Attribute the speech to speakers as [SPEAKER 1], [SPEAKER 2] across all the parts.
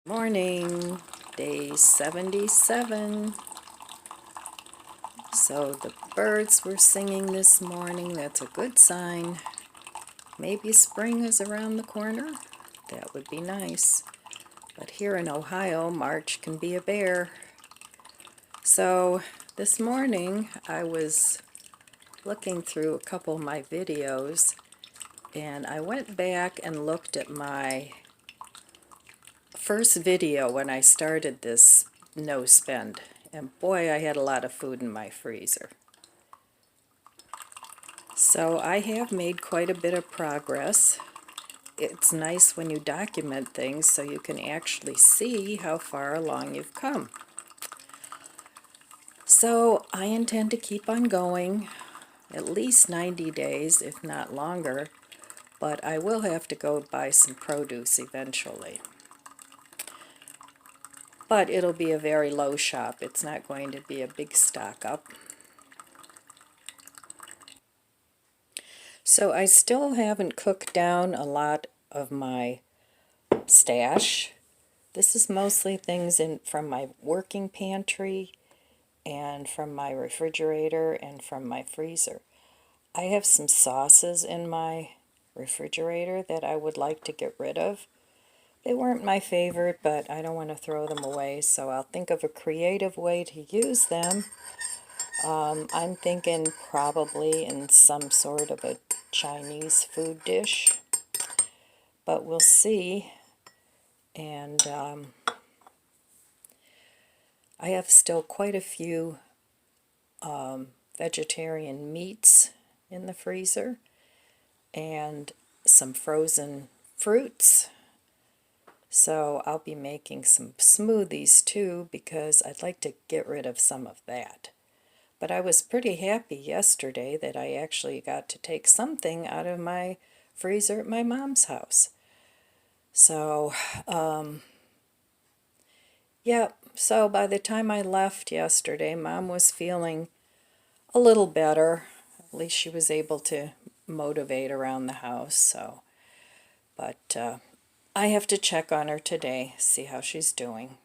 [SPEAKER 1] Morning, day 77. So the birds were singing this morning. That's a good sign. Maybe spring is around the corner. That would be nice. But here in Ohio, March can be a bear. So this morning I was looking through a couple of my videos, and I went back and looked at my first video when I started this no spend, and boy, I had a lot of food in my freezer. So I have made quite a bit of progress. It's nice when you document things so you can actually see how far along you've come. So I intend to keep on going at least 90 days, if not longer, but I will have to go buy some produce eventually. But it'll be a very low shop. It's not going to be a big stock up. So I still haven't cooked down a lot of my stash. This is mostly things from my working pantry and from my refrigerator and from my freezer. I have some sauces in my refrigerator that I would like to get rid of. They weren't my favorite, but I don't want to throw them away, so I'll think of a creative way to use them. I'm thinking probably in some sort of a Chinese food dish, but we'll see. And I have still quite a few vegetarian meats in the freezer and some frozen fruits. So I'll be making some smoothies too, because I'd like to get rid of some of that. But I was pretty happy yesterday that I actually got to take something out of my freezer at my mom's house. So, yeah, so by the time I left yesterday, Mom was feeling a little better. At least she was able to motivate around the house. So, but I have to check on her today, see how she's doing.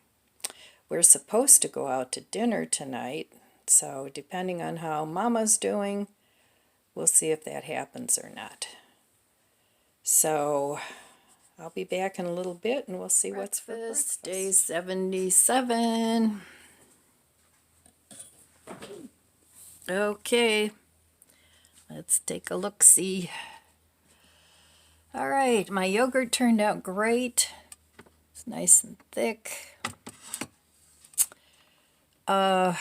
[SPEAKER 1] We're supposed to go out to dinner tonight, so depending on how Mama's doing, we'll see if that happens or not. So I'll be back in a little bit and we'll see what's for breakfast. Day 77. Okay, let's take a look-see. All right, my yogurt turned out great. It's nice and thick. I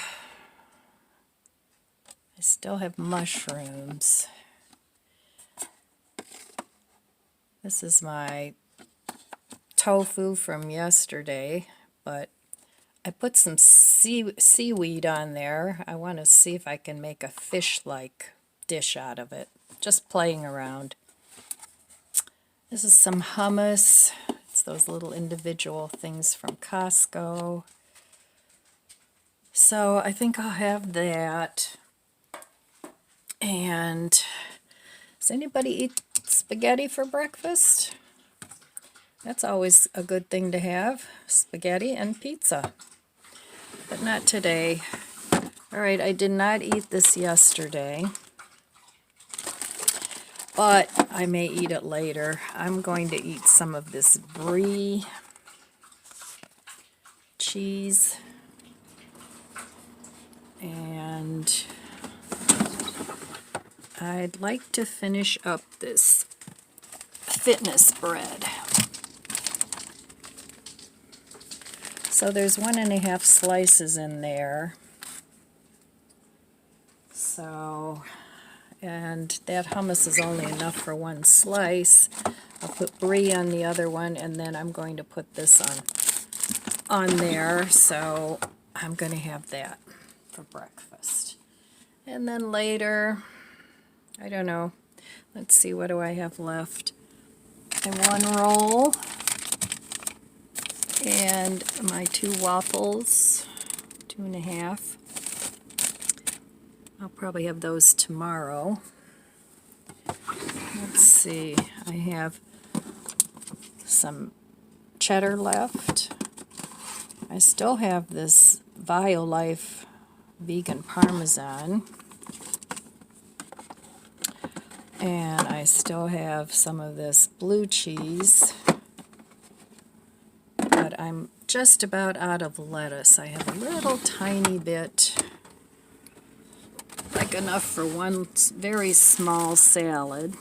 [SPEAKER 1] still have mushrooms. This is my tofu from yesterday, but I put some seaweed on there. I want to see if I can make a fish-like dish out of it. Just playing around. This is some hummus. It's those little individual things from Costco. So I think I'll have that. And does anybody eat spaghetti for breakfast? That's always a good thing to have, spaghetti and pizza. But not today. All right, I did not eat this yesterday, but I may eat it later. I'm going to eat some of this brie cheese, and I'd like to finish up this fitness bread. So there's 1.5 slices in there. So, and that hummus is only enough for 1 slice. I'll put brie on the other one, and then I'm going to put this on there. So I'm going to have that for breakfast. And then later, I don't know. Let's see, what do I have left? I have 1 roll. And my 2 waffles, 2.5. I'll probably have those tomorrow. Let's see, I have some cheddar left. I still have this Violife vegan Parmesan. And I still have some of this blue cheese. But I'm just about out of lettuce. I have a little tiny bit, like enough for one very small salad.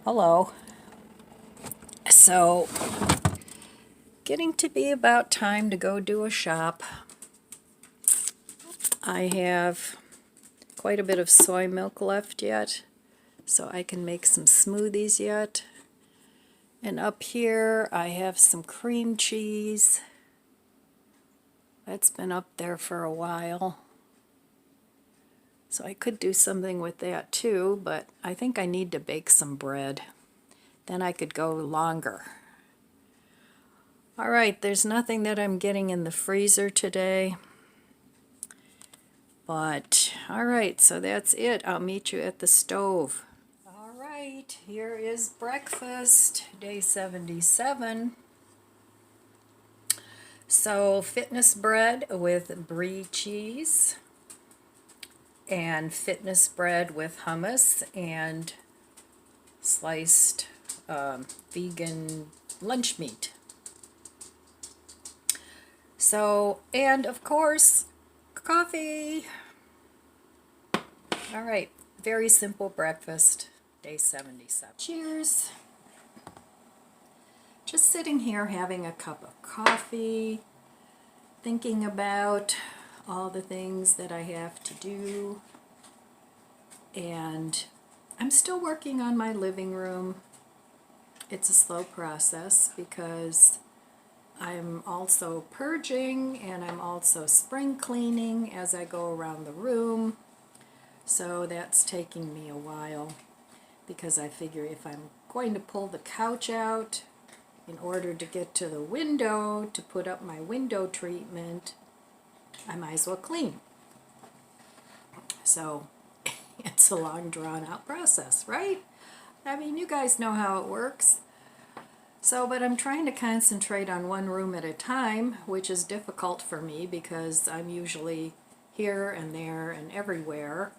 [SPEAKER 1] Hello. So, getting to be about time to go do a shop. I have quite a bit of soy milk left yet, so I can make some smoothies yet. And up here I have some cream cheese. That's been up there for a while. So I could do something with that too, but I think I need to bake some bread. Then I could go longer. Alright, there's nothing that I'm getting in the freezer today. But, alright, so that's it. I'll meet you at the stove. Alright, here is breakfast, day 77. So, fitness bread with brie cheese, and fitness bread with hummus, and sliced vegan lunch meat. So, and of course, coffee. All right, very simple breakfast, day 77. Cheers. Just sitting here having a cup of coffee, thinking about all the things that I have to do. And I'm still working on my living room. It's a slow process because I'm also purging and I'm also spring cleaning as I go around the room. So that's taking me a while because I figure if I'm going to pull the couch out in order to get to the window to put up my window treatment, I might as well clean. So it's a long drawn out process, right? I mean, you guys know how it works. So, but I'm trying to concentrate on one room at a time, which is difficult for me because I'm usually here and there and everywhere.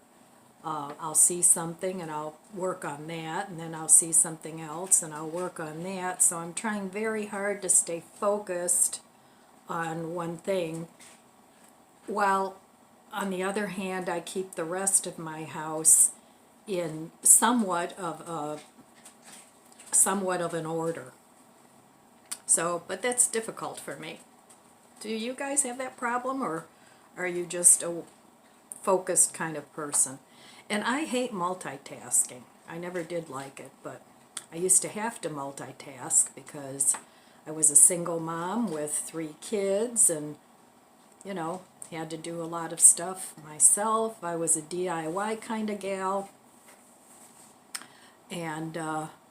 [SPEAKER 1] I'll see something and I'll work on that, and then I'll see something else and I'll work on that. So I'm trying very hard to stay focused on one thing, while on the other hand I keep the rest of my house in somewhat of an order. So, but that's difficult for me. Do you guys have that problem, or are you just a focused kind of person? And I hate multitasking. I never did like it, but I used to have to multitask because I was a single mom with 3 kids and, you know, had to do a lot of stuff myself. I was a DIY kind of gal. And,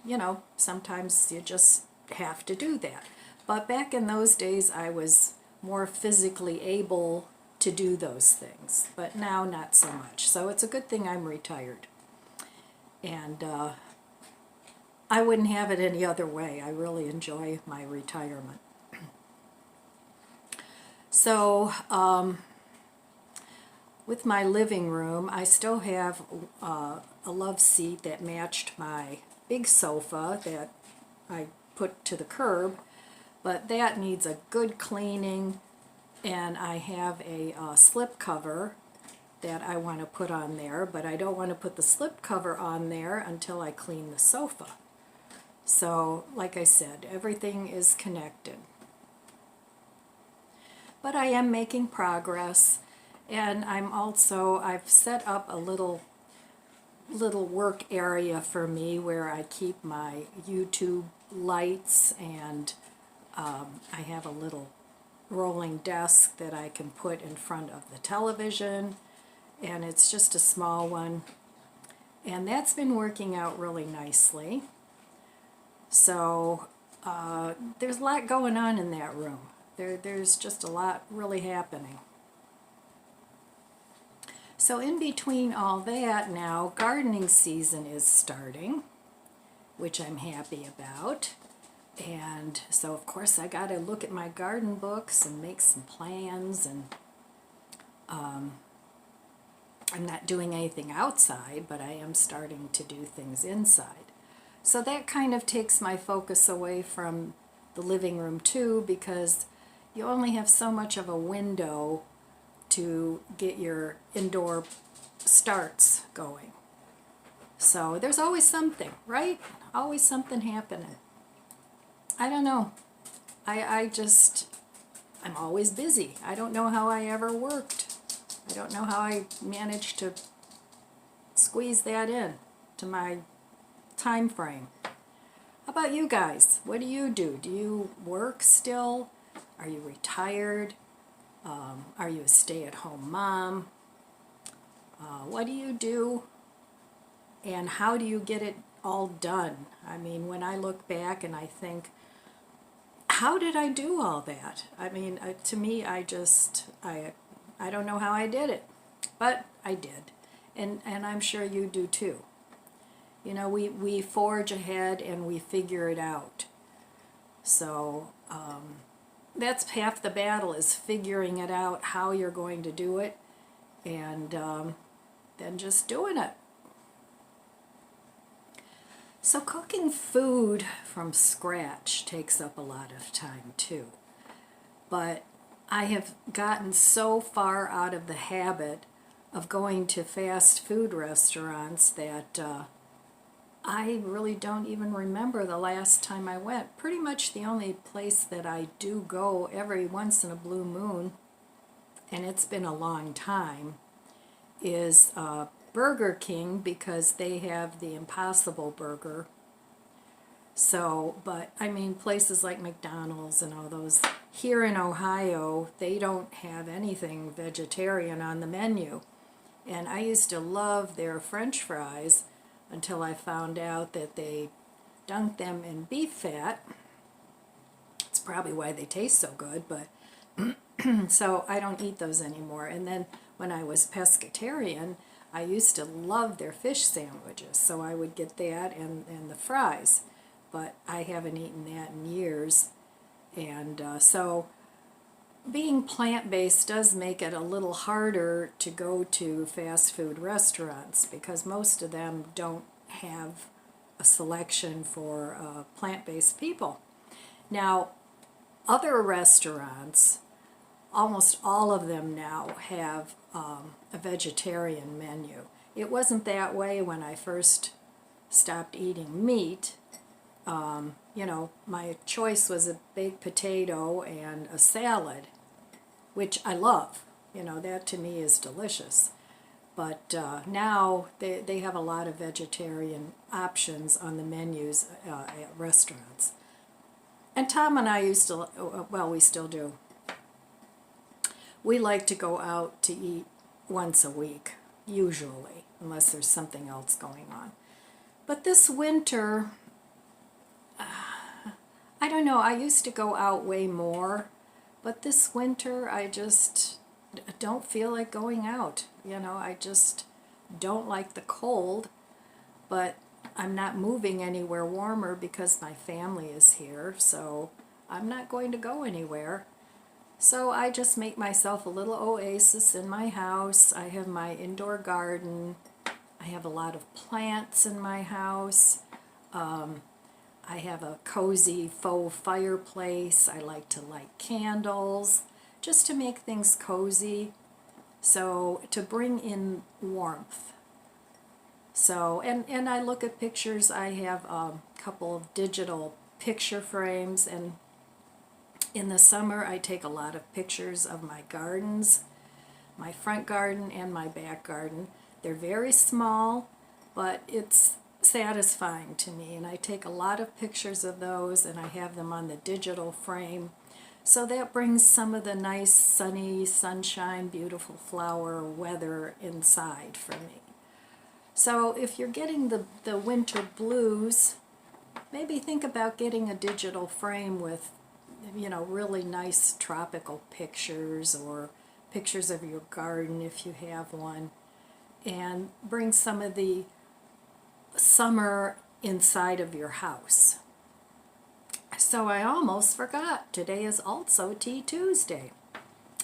[SPEAKER 1] you know, sometimes you just have to do that. But back in those days, I was more physically able to do those things, but now not so much. So it's a good thing I'm retired. And I wouldn't have it any other way. I really enjoy my retirement. So with my living room, I still have a love seat that matched my big sofa that I put to the curb, but that needs a good cleaning. And I have a slip cover that I want to put on there, but I don't want to put the slip cover on there until I clean the sofa. So, like I said, everything is connected. But I am making progress, and I've set up a little work area for me where I keep my YouTube lights, and I have a little rolling desk that I can put in front of the television, and it's just a small one, and that's been working out really nicely. So there's a lot going on in that room. There's just a lot really happening. So in between all that, now gardening season is starting, which I'm happy about. And so of course I got to look at my garden books and make some plans, and I'm not doing anything outside, but I am starting to do things inside. So that kind of takes my focus away from the living room too, because you only have so much of a window to get your indoor starts going. So there's always something, right? Always something happening. I don't know. I'm always busy. I don't know how I ever worked. I don't know how I managed to squeeze that in to my time frame. How about you guys? What do you do? Do you work still? Are you retired? Are you a stay-at-home mom? What do you do? And how do you get it all done? I mean, when I look back and I think, how did I do all that? I mean, to me, I don't know how I did it, but I did. And I'm sure you do too. You know, we forge ahead and we figure it out. So that's half the battle, is figuring it out, how you're going to do it, and then just doing it. So cooking food from scratch takes up a lot of time too. But I have gotten so far out of the habit of going to fast food restaurants that I really don't even remember the last time I went. Pretty much the only place that I do go every once in a blue moon, and it's been a long time, is Burger King, because they have the Impossible Burger. So, but I mean, places like McDonald's and all those, here in Ohio, they don't have anything vegetarian on the menu. And I used to love their French fries until I found out that they dunk them in beef fat. It's probably why they taste so good, but so I don't eat those anymore. And then when I was pescatarian, I used to love their fish sandwiches, so I would get that and the fries. But I haven't eaten that in years. And so being plant-based does make it a little harder to go to fast food restaurants, because most of them don't have a selection for plant-based people. Now, other restaurants, almost all of them now have a vegetarian menu. It wasn't that way when I first stopped eating meat. You know, my choice was a baked potato and a salad, which I love. You know, that to me is delicious. But now they have a lot of vegetarian options on the menus at restaurants. And Tom and I used to, well, we still do. We like to go out to eat once a week, usually, unless there's something else going on. But this winter, I don't know, I used to go out way more, but this winter I just don't feel like going out. You know, I just don't like the cold, but I'm not moving anywhere warmer because my family is here, so I'm not going to go anywhere. So I just make myself a little oasis in my house. I have my indoor garden. I have a lot of plants in my house. I have a cozy faux fireplace. I like to light candles just to make things cozy, so to bring in warmth. So, and I look at pictures. I have a couple of digital picture frames, and in the summer I take a lot of pictures of my gardens, my front garden and my back garden. They're very small, but it's satisfying to me, and I take a lot of pictures of those, and I have them on the digital frame. So that brings some of the nice sunny, sunshine, beautiful flower weather inside for me. So if you're getting the winter blues, maybe think about getting a digital frame with, you know, really nice tropical pictures, or pictures of your garden if you have one, and bring some of the summer inside of your house. So I almost forgot. Today is also Tea Tuesday.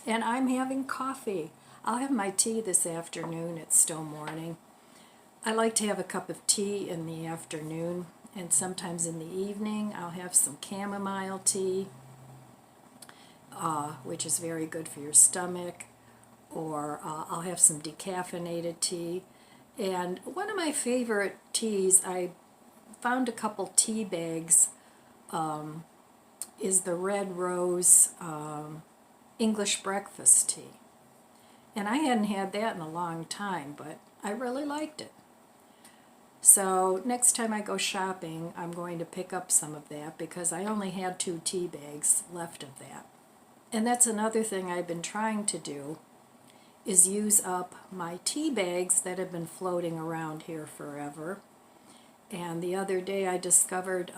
[SPEAKER 1] And I'm having coffee. I'll have my tea this afternoon. It's still morning. I like to have a cup of tea in the afternoon, and sometimes in the evening I'll have some chamomile tea, which is very good for your stomach, or I'll have some decaffeinated tea. And one of my favorite teas, I found a couple tea bags, is the Red Rose English breakfast tea. And I hadn't had that in a long time, but I really liked it. So next time I go shopping, I'm going to pick up some of that because I only had 2 tea bags left of that. And that's another thing I've been trying to do, is use up my tea bags that have been floating around here forever. And the other day I discovered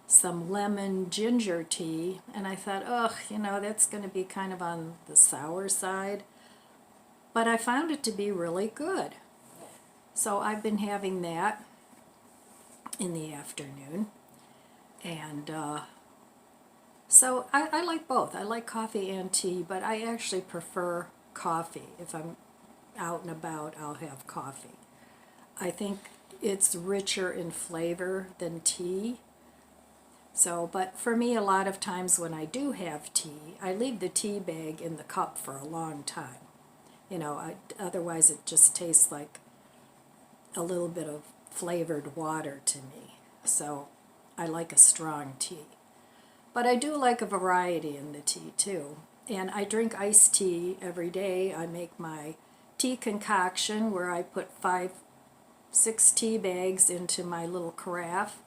[SPEAKER 1] some lemon ginger tea, and I thought, ugh, that's going to be kind of on the sour side. But I found it to be really good. So I've been having that in the afternoon. And so I like both. I like coffee and tea, but I actually prefer coffee. If I'm out and about, I'll have coffee. I think it's richer in flavor than tea. So, but for me, a lot of times when I do have tea, I leave the tea bag in the cup for a long time. Otherwise it just tastes like a little bit of flavored water to me. So I like a strong tea. But I do like a variety in the tea too. And I drink iced tea every day. I make my tea concoction where I put 6 tea bags into my little carafe,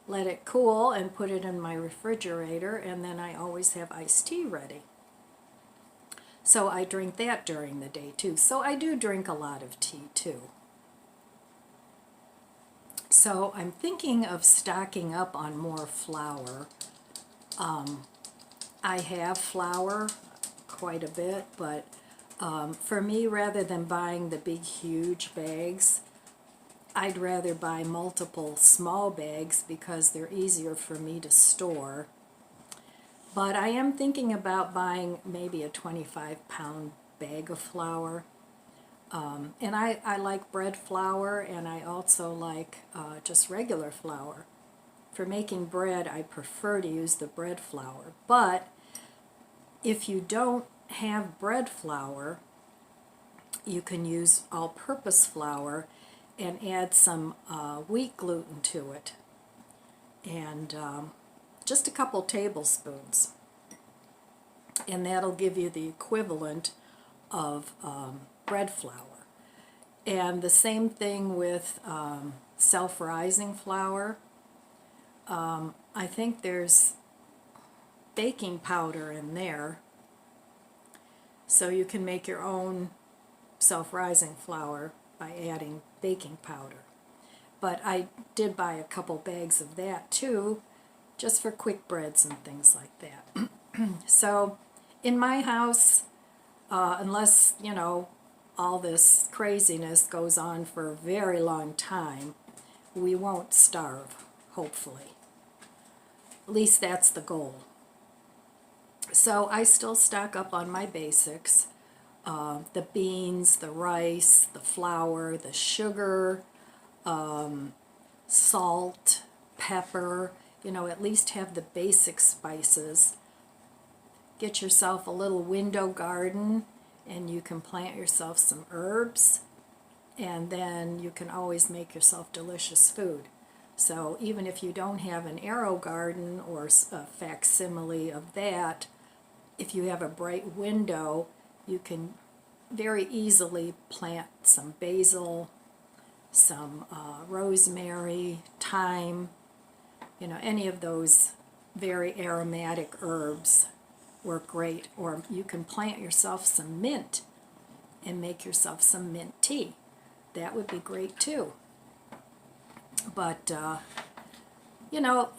[SPEAKER 1] let it cool, and put it in my refrigerator, and then I always have iced tea ready. So I drink that during the day too. So I do drink a lot of tea too. So I'm thinking of stocking up on more flour. I have flour quite a bit, but for me, rather than buying the big huge bags, I'd rather buy multiple small bags because they're easier for me to store. But I am thinking about buying maybe a 25-pound bag of flour. And I like bread flour, and I also like just regular flour. For making bread, I prefer to use the bread flour. But if you don't have bread flour, you can use all-purpose flour and add some wheat gluten to it. And just a couple tablespoons. And that'll give you the equivalent of bread flour. And the same thing with self-rising flour. I think there's baking powder in there, so you can make your own self-rising flour by adding baking powder. But I did buy a couple bags of that too, just for quick breads and things like that. So in my house, unless, all this craziness goes on for a very long time, we won't starve, hopefully. At least that's the goal. So I still stock up on my basics. The beans, the rice, the flour, the sugar, salt, pepper, at least have the basic spices. Get yourself a little window garden, and you can plant yourself some herbs, and then you can always make yourself delicious food. So even if you don't have an arrow garden or a facsimile of that, if you have a bright window, you can very easily plant some basil, some rosemary, thyme, any of those very aromatic herbs work great. Or you can plant yourself some mint and make yourself some mint tea. That would be great too. But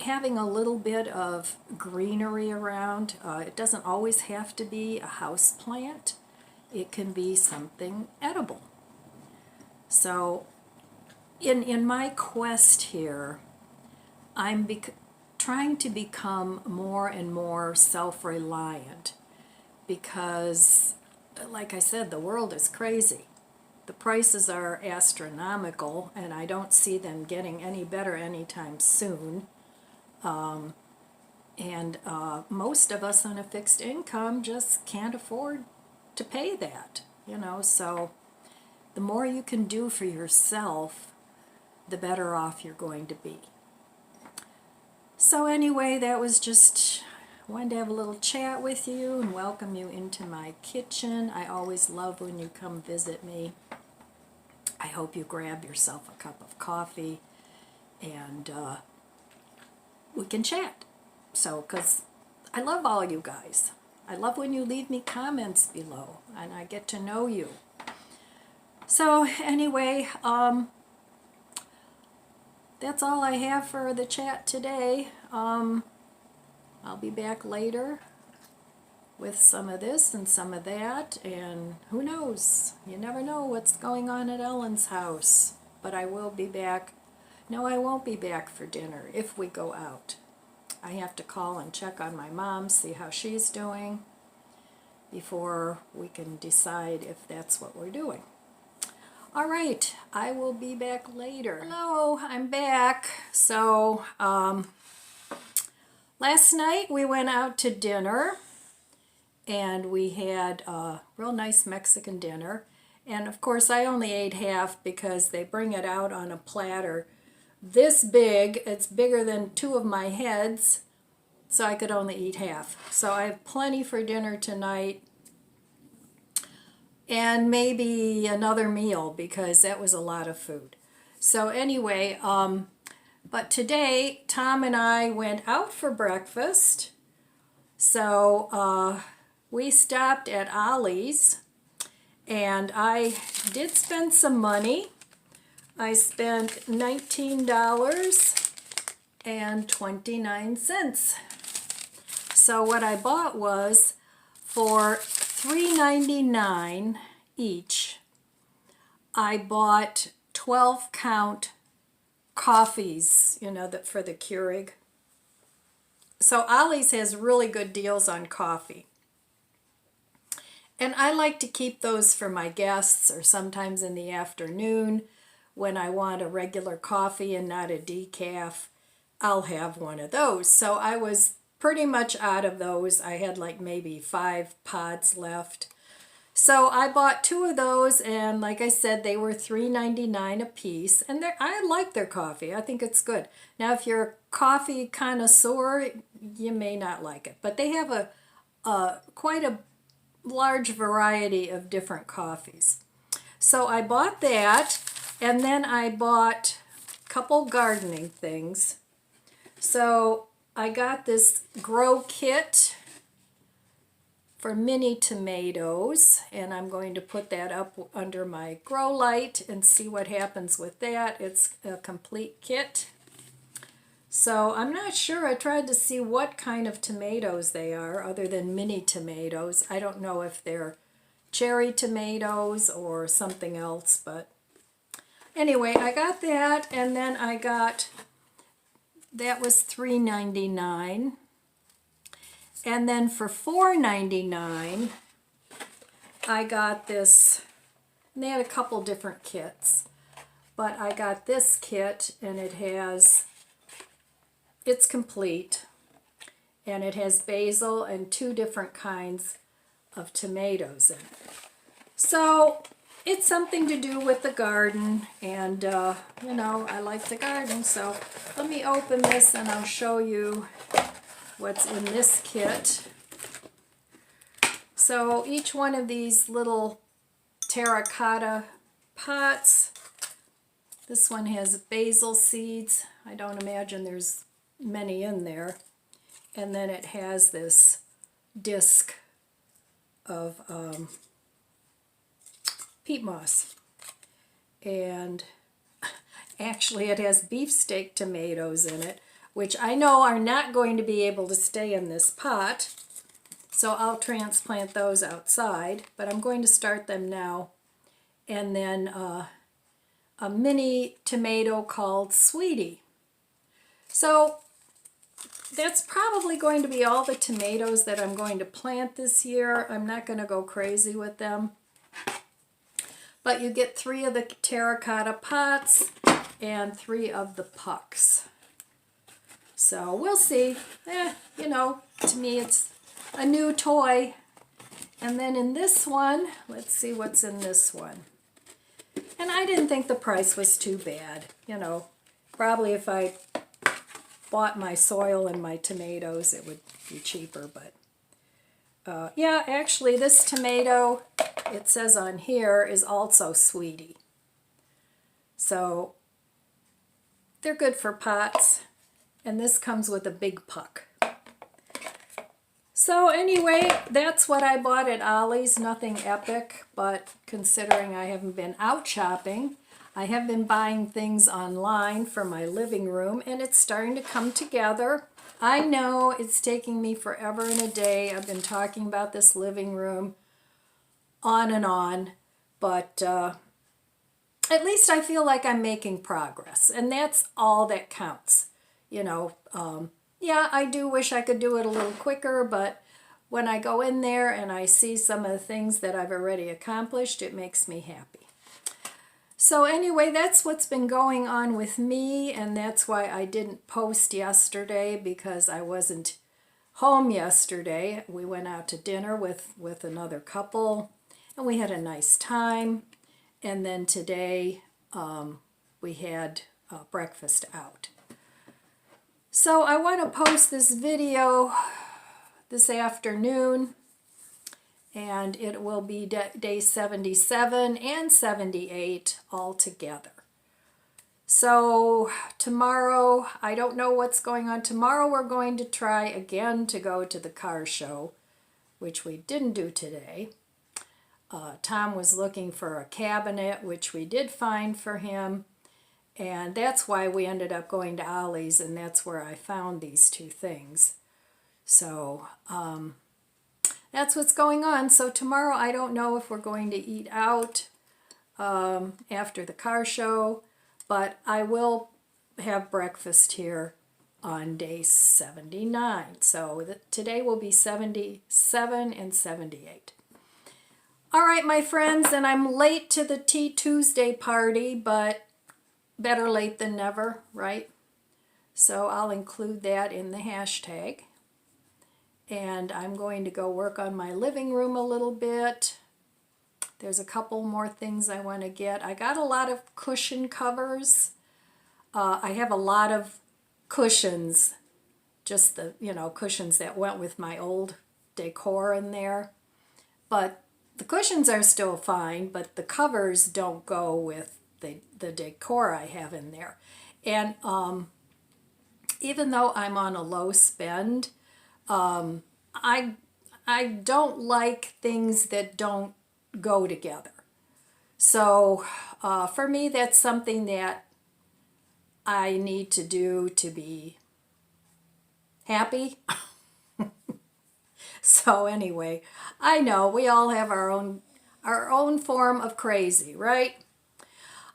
[SPEAKER 1] having a little bit of greenery around, it doesn't always have to be a house plant. It can be something edible. So in my quest here, I'm trying to become more and more self-reliant because, like I said, the world is crazy. The prices are astronomical, and I don't see them getting any better anytime soon. And most of us on a fixed income just can't afford to pay that, you know, so the more you can do for yourself, the better off you're going to be. So anyway, that was just, I wanted to have a little chat with you and welcome you into my kitchen. I always love when you come visit me. I hope you grab yourself a cup of coffee and we can chat. So, because I love all you guys. I love when you leave me comments below and I get to know you. So anyway, that's all I have for the chat today. I'll be back later with some of this and some of that, and who knows? You never know what's going on at Ellen's house. But I will be back. No, I won't be back for dinner if we go out. I have to call and check on my mom, see how she's doing, before we can decide if that's what we're doing. All right, I will be back later. Hello, I'm back. So, last night we went out to dinner, and we had a real nice Mexican dinner. And of course, I only ate half because they bring it out on a platter this big. It's bigger than two of my heads, so I could only eat half. So I have plenty for dinner tonight, and maybe another meal because that was a lot of food. So anyway, but today Tom and I went out for breakfast. So we stopped at Ollie's, and I did spend some money. I spent $19.29. So what I bought was, for $3.99 each, I bought 12-count coffees, you know, that for the Keurig. So Ollie's has really good deals on coffee. And I like to keep those for my guests, or sometimes in the afternoon when I want a regular coffee and not a decaf, I'll have one of those. So I was pretty much out of those. I had like maybe 5 pods left. So I bought 2 of those, and like I said, they were $3.99 a piece. And I like their coffee. I think it's good. Now, if you're a coffee connoisseur, you may not like it. But they have quite a large variety of different coffees. So I bought that, and then I bought a couple gardening things. So I got this grow kit for mini tomatoes, and I'm going to put that up under my grow light and see what happens with that. It's a complete kit. So I'm not sure. I tried to see what kind of tomatoes they are other than mini tomatoes. I don't know if they're cherry tomatoes or something else, but anyway, I got that, and then I got, that was $3.99. And then for $4.99, I got this, and they had a couple different kits, but I got this kit, and it's complete, and it has basil and 2 different kinds of tomatoes in it. So it's something to do with the garden, and you know, I like the garden. So let me open this and I'll show you what's in this kit. So each one of these little terracotta pots, this one has basil seeds. I don't imagine there's many in there. And then it has this disc of peat moss. And actually it has beefsteak tomatoes in it, which I know are not going to be able to stay in this pot. So I'll transplant those outside, but I'm going to start them now. And then a mini tomato called Sweetie. So that's probably going to be all the tomatoes that I'm going to plant this year. I'm not going to go crazy with them. But you get 3 of the terracotta pots and 3 of the pucks. So we'll see. You know, to me it's a new toy. And then in this one, let's see what's in this one. And I didn't think the price was too bad. You know, probably if I bought my soil and my tomatoes, it would be cheaper. But yeah, actually this tomato, it says on here, is also sweetie. So they're good for pots. And this comes with a big puck. So anyway, that's what I bought at Ollie's. Nothing epic, but considering I haven't been out shopping, I have been buying things online for my living room, and it's starting to come together. I know it's taking me forever and a day. I've been talking about this living room on and on, but at least I feel like I'm making progress, and that's all that counts. You know, yeah, I do wish I could do it a little quicker, but when I go in there and I see some of the things that I've already accomplished, it makes me happy. So anyway, that's what's been going on with me, and that's why I didn't post yesterday, because I wasn't home yesterday. We went out to dinner with another couple, and we had a nice time. And then today we had breakfast out. So I want to post this video this afternoon, and it will be day 77 and 78 all together. So tomorrow, I don't know what's going on. Tomorrow we're going to try again to go to the car show, which we didn't do today. Tom was looking for a cabinet, which we did find for him. And that's why we ended up going to Ollie's, and that's where I found these 2 things. So that's what's going on. So tomorrow I don't know if we're going to eat out after the car show, but I will have breakfast here on day 79. So today will be 77 and 78. All right, my friends, and I'm late to the Tea Tuesday party, but better late than never, right? So I'll include that in the hashtag. And I'm going to go work on my living room a little bit. There's a couple more things I want to get. I got a lot of cushion covers. I have a lot of cushions, just the, you know, cushions that went with my old decor in there. But the cushions are still fine, but the covers don't go with the decor I have in there. And even though I'm on a low spend, I don't like things that don't go together. So for me, that's something that I need to do to be happy. So anyway, I know we all have our own form of crazy, right?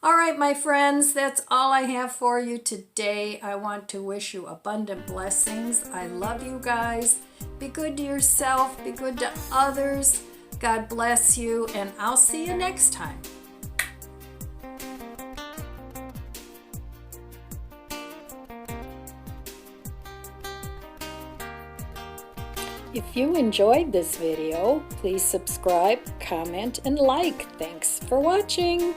[SPEAKER 1] All right, my friends, that's all I have for you today. I want to wish you abundant blessings. I love you guys. Be good to yourself. Be good to others. God bless you, and I'll see you next time. If you enjoyed this video, please subscribe, comment, and like. Thanks for watching.